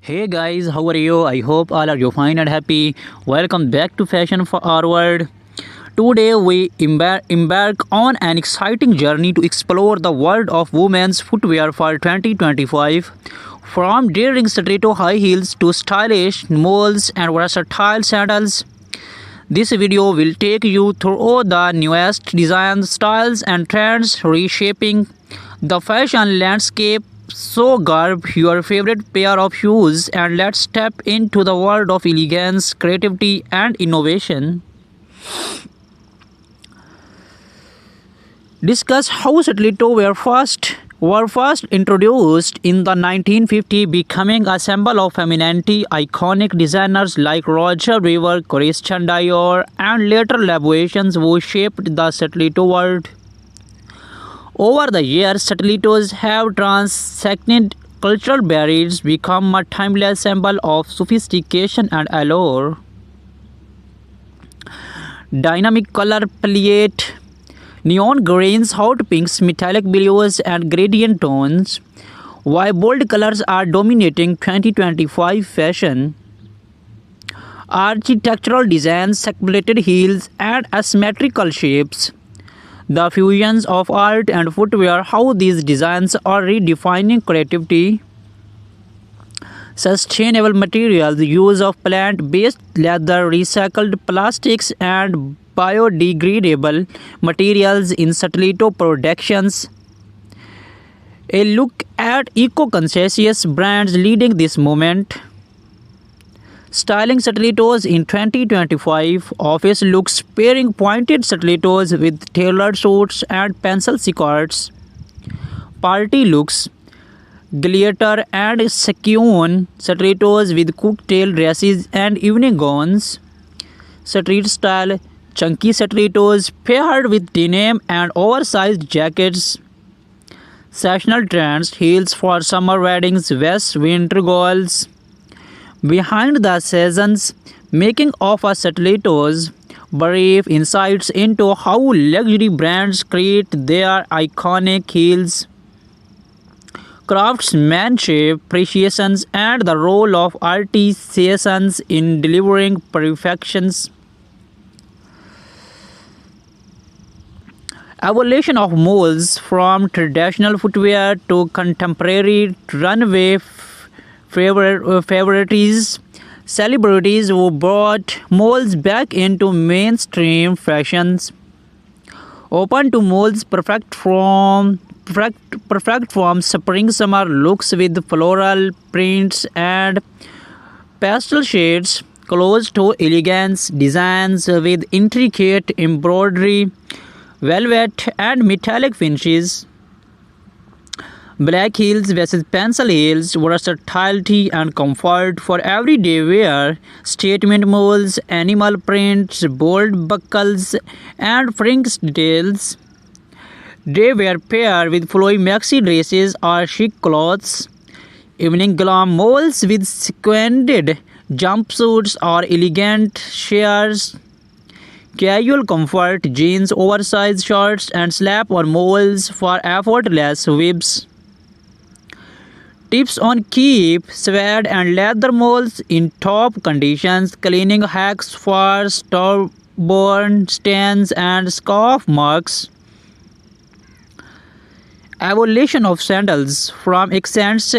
Hey guys, how are you? I hope all are you fine and happy. Welcome back to Fashion Forward. Today we embark on an exciting journey to explore the world of women's footwear for 2025. From daring stiletto high heels to stylish moles and versatile sandals, this video will take you through the newest designs, styles, and trends reshaping the fashion landscape. So, grab your favorite pair of shoes and let's step into the world of elegance, creativity, and innovation. Discuss how stiletto were first introduced in the 1950s, becoming a symbol of femininity. Iconic designers like Roger Weaver, Christian Dior, and later Labuations who shaped the stiletto world. Over the years, stilettos have transcended cultural barriers, become a timeless symbol of sophistication and allure. Dynamic color palette, neon greens, hot pinks, metallic blues, and gradient tones. While bold colors are dominating 2025 fashion, architectural designs, separated heels, and asymmetrical shapes. The fusions of art and footwear, how these designs are redefining creativity. Sustainable materials, use of plant-based leather, recycled plastics, and biodegradable materials in stiletto productions. A look at eco-conscious brands leading this movement. Styling stilettos in 2025, office looks pairing pointed stilettos with tailored suits and pencil skirts. Party looks, glitter and sequin stilettos with cocktail dresses and evening gowns. Street style, chunky stilettos paired with denim and oversized jackets. Seasonal trends, heels for summer weddings, vests, winter goals. Behind the seasons, making of a stilettos, brief insights into how luxury brands create their iconic heels, craftsmanship, precisions, and the role of artisans in delivering perfections. Evolution of moles from traditional footwear to contemporary runway favorites, celebrities who brought moles back into mainstream fashions, open to moles perfect from spring summer looks with floral prints and pastel shades, close to elegance designs with intricate embroidery, velvet and metallic finishes. Black heels versus pencil heels, versatility and comfort for everyday wear, statement moles, animal prints, bold buckles, and fringe details. They were paired with flowy maxi dresses or chic clothes. Evening glam moles with sequined jumpsuits or elegant shears. Casual comfort, jeans, oversized shorts, and slap-on moles for effortless whips. Tips on keep suede and leather moles in top conditions, cleaning hacks for stubborn stains and scuff marks. Evolution of sandals, from accents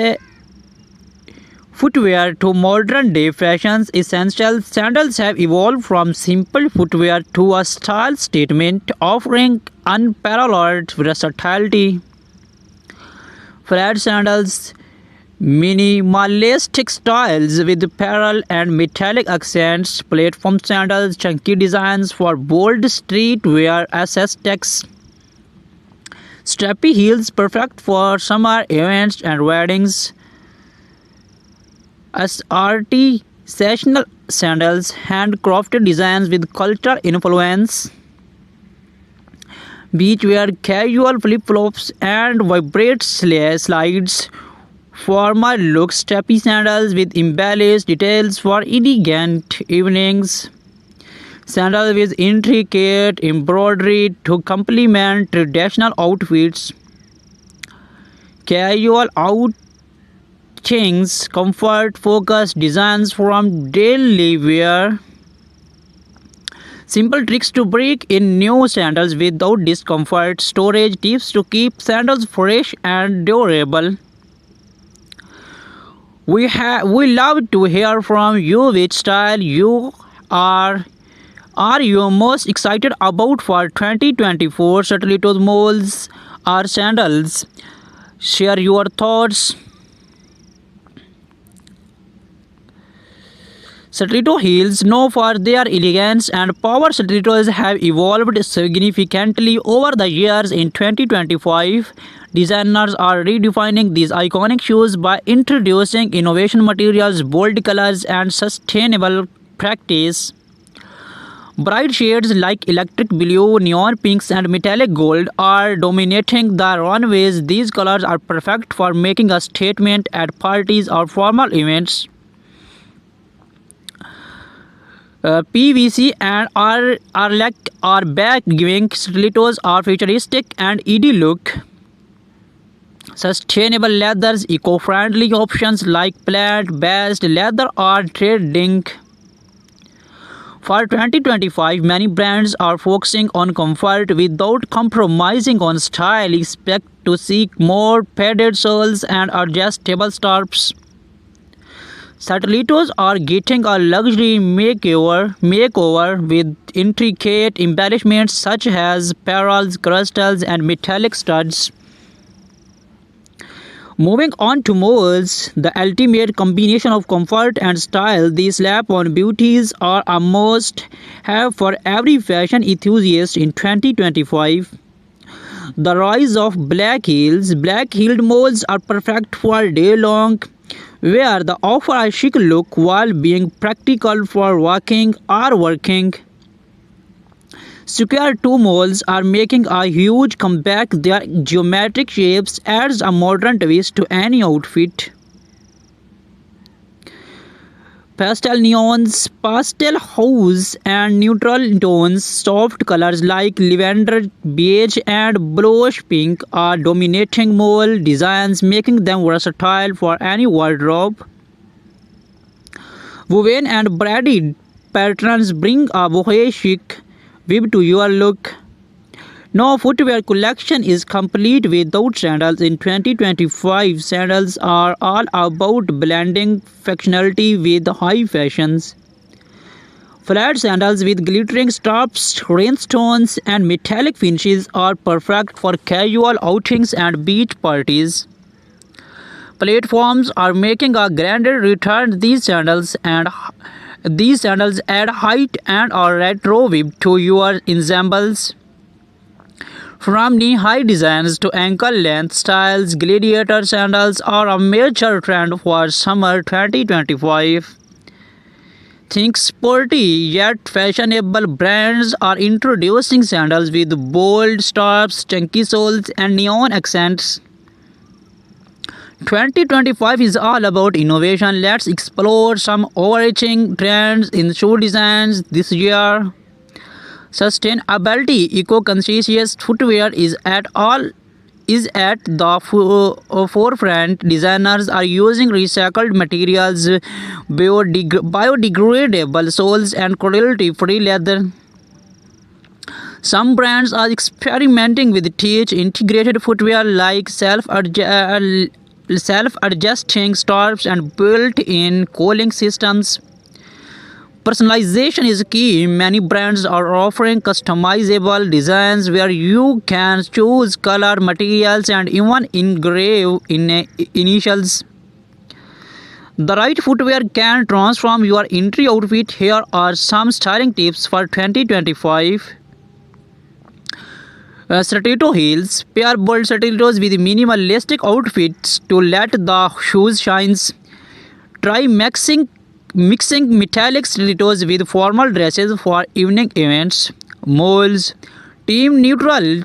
footwear to modern day fashions essentials, sandals have evolved from simple footwear to a style statement offering unparalleled versatility. Flat sandals, minimalistic styles with pearl and metallic accents, platform sandals, chunky designs for bold streetwear aesthetics, strappy heels perfect for summer events and weddings, as artisanal sandals, handcrafted designs with cultural influence, beachwear, casual flip-flops, and vibrant slides. Formal looks, strappy sandals with embellished details for elegant evenings. Sandals with intricate embroidery to complement traditional outfits. Casual things, comfort-focused designs from daily wear. Simple tricks to break in new sandals without discomfort. Storage tips to keep sandals fresh and durable. We love to hear from you which style you are you most excited about for 2024 stilettos, molds or sandals. Share your thoughts. Stiletto heels, known for their elegance and power, stilettos have evolved significantly over the years. In 2025, designers are redefining these iconic shoes by introducing innovation materials, bold colors, and sustainable practice. Bright shades like electric blue, neon pinks, and metallic gold are dominating the runways. These colors are perfect for making a statement at parties or formal events. PVC and are back, giving stilettos a futuristic and ED look. Sustainable leathers, eco-friendly options like plant-based leather are trending. For 2025, many brands are focusing on comfort without compromising on style. Expect to see more padded soles and adjustable straps. Stilettos are getting a luxury makeover with intricate embellishments such as pearls, crystals, and metallic studs. Moving on to molds, the ultimate combination of comfort and style. These slap-on beauties are a must-have for every fashion enthusiast in 2025. The rise of black heels. Black-heeled molds are perfect for day-long wear. They offer a chic look while being practical for walking or working. Square toe molds are making a huge comeback. Their geometric shapes adds a modern twist to any outfit. Pastel neons, pastel hues, and neutral tones, soft colors like lavender, beige, and bluish pink are dominating mold designs, making them versatile for any wardrobe. Woven and braided patterns bring a boho chic vibe to your look. No footwear collection is complete without sandals. In 2025, sandals are all about blending functionality with high fashions. Flat sandals with glittering straps, rhinestones, and metallic finishes are perfect for casual outings and beach parties. Platforms are making a grander return. These sandals add height and a retro vibe to your ensembles. From knee-high designs to ankle-length styles, gladiator sandals are a major trend for summer 2025. Think sporty yet fashionable brands are introducing sandals with bold straps, chunky soles, and neon accents. 2025 is all about innovation. Let's explore some overarching trends in shoe designs this year. Sustainability, eco-conscious footwear is at the forefront. Designers are using recycled materials, biodegradable soles, and cruelty-free leather. Some brands are experimenting with integrated footwear like self-adjusting straps and built-in cooling systems. Personalization is key. Many brands are offering customizable designs where you can choose color, materials, and even engrave initials. The right footwear can transform your entry outfit. Here are some styling tips for 2025. Stiletto heels. Pair bold stilettos with minimalistic outfits to let the shoes shine. Try mixing metallic stilettos with formal dresses for evening events. Molds. Team neutral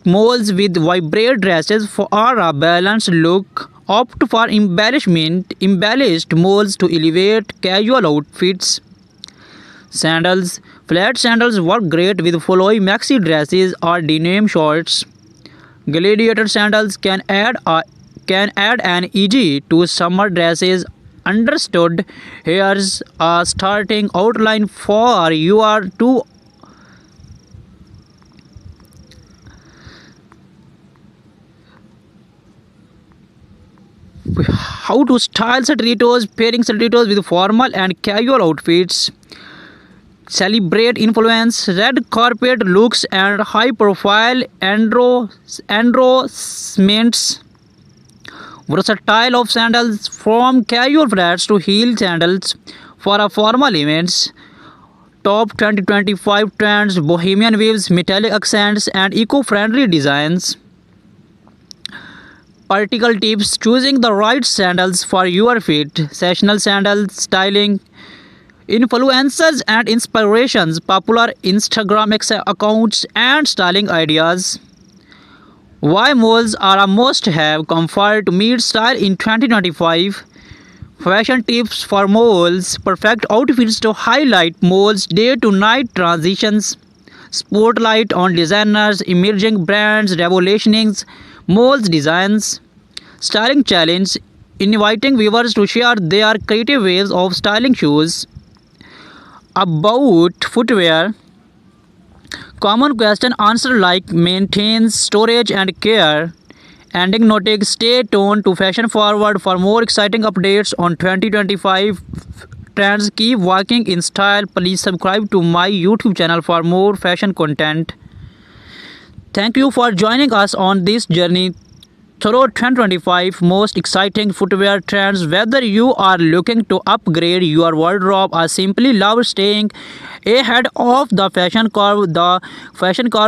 molds with vibrant dresses for a balanced look. Opt for embellished molds to elevate casual outfits. Sandals. Flat sandals work great with flowy maxi dresses or denim shorts. Gladiator sandals can add a can add an easy to summer dresses. Understood. Here's a starting outline for your two. How to style stilettos, pairing stilettos with formal and casual outfits. Celebrate influence, red carpet looks, and high profile endorsements. Versatile of sandals from casual flats to heel sandals for a formal events. Top 2025 trends, bohemian waves, metallic accents, and eco-friendly designs. Practical tips, choosing the right sandals for your feet, sessional sandals, styling, influencers and inspirations, popular Instagram accounts, and styling ideas. Why malls are a must have, comfort meets style in 2025. Fashion tips for malls, perfect outfits to highlight malls' day to night transitions. Spotlight on designers, emerging brands, revolutioning malls designs. Styling challenge, inviting viewers to share their creative ways of styling shoes. About footwear, common question answer like maintains storage and care. Ending noting, stay tuned to Fashion Forward for more exciting updates on 2025 trends. Keep walking in style. Please subscribe to my YouTube channel for more fashion content. Thank you for joining us on this journey through 2025 most exciting footwear trends. Whether you are looking to upgrade your wardrobe or simply love staying ahead of the fashion curve,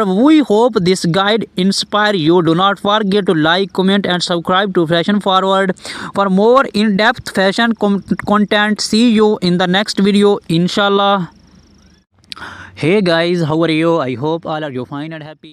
we hope this guide inspire you. Do not forget to like, comment, and subscribe to Fashion Forward for more in-depth fashion content. See you in the next video, inshallah. Hey guys, how are you? I hope all are you fine and happy.